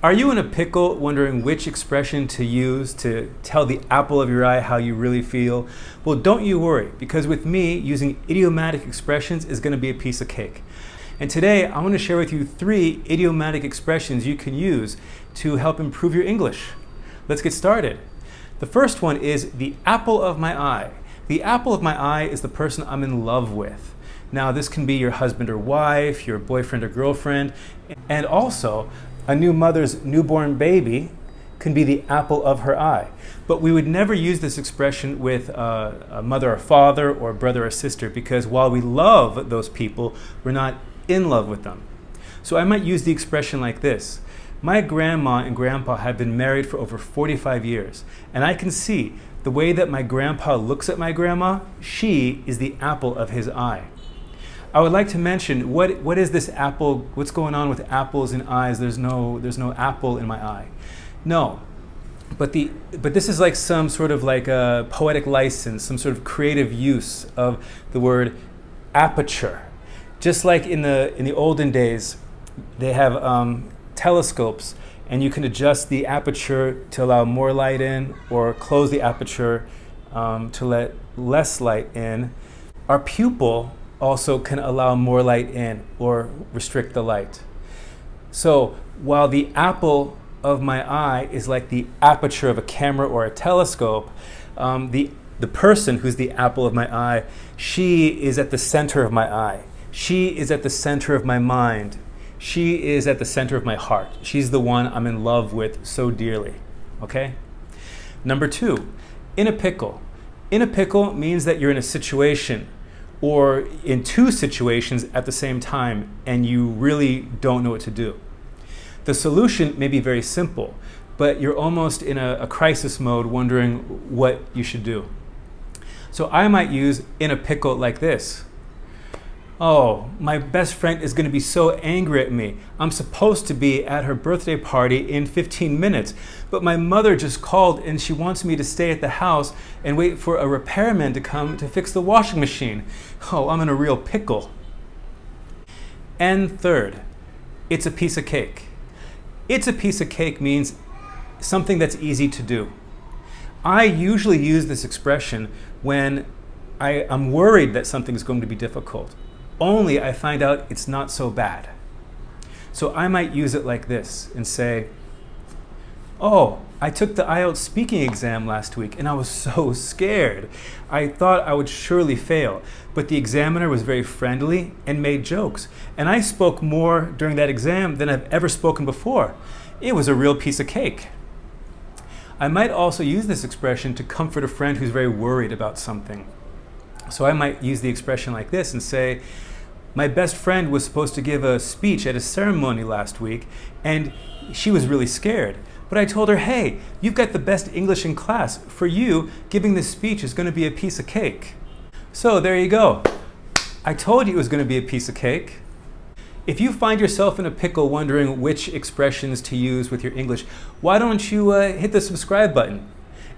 Are you in a pickle wondering which expression to use to tell the apple of your eye how you really feel? Well, don't you worry, because with me, using idiomatic expressions is going to be a piece of cake. And today, I want to share with you 3 idiomatic expressions you can use to help improve your English. Let's get started. The first one is the apple of my eye. The apple of my eye is the person I'm in love with. Now, this can be your husband or wife, your boyfriend or girlfriend, and also a new mother's newborn baby can be the apple of her eye. But we would never use this expression with a mother or father or brother or sister, because while we love those people, we're not in love with them. So I might use the expression like this. My grandma and grandpa have been married for over 45 years, and I can see the way that my grandpa looks at my grandma, she is the apple of his eye. I would like to mention, what is this apple? What's going on with apples and eyes? There's no apple in my eye. No, but this is like some sort of like a poetic license, some sort of creative use of the word aperture. Just like in the olden days, they have telescopes, and you can adjust the aperture to allow more light in, or close the aperture to let less light in. Our pupil also can allow more light in or restrict the light. So while the apple of my eye is like the aperture of a camera or a telescope, the person who's the apple of my eye, she is at the center of my eye. She is at the center of my mind. She is at the center of my heart. She's the one I'm in love with so dearly. Okay? Number 2, in a pickle. In a pickle means that you're in a situation or in 2 situations at the same time, and you really don't know what to do. The solution may be very simple, but you're almost in a crisis mode wondering what you should do. So I might use in a pickle like this. Oh, my best friend is going to be so angry at me. I'm supposed to be at her birthday party in 15 minutes, but my mother just called and she wants me to stay at the house and wait for a repairman to come to fix the washing machine. Oh, I'm in a real pickle. And third, it's a piece of cake. It's a piece of cake means something that's easy to do. I usually use this expression when I'm worried that something is going to be difficult. Only I find out it's not so bad. So I might use it like this and say, oh, I took the IELTS speaking exam last week and I was so scared. I thought I would surely fail, but the examiner was very friendly and made jokes. And I spoke more during that exam than I've ever spoken before. It was a real piece of cake. I might also use this expression to comfort a friend who's very worried about something. So I might use the expression like this and say, my best friend was supposed to give a speech at a ceremony last week, and she was really scared. But I told her, hey, you've got the best English in class. For you, giving this speech is going to be a piece of cake. So there you go. I told you it was going to be a piece of cake. If you find yourself in a pickle wondering which expressions to use with your English, why don't you hit the subscribe button?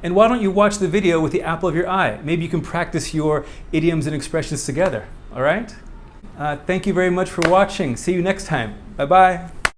And why don't you watch the video with the apple of your eye? Maybe you can practice your idioms and expressions together, all right? Thank you very much for watching. See you next time. Bye-bye.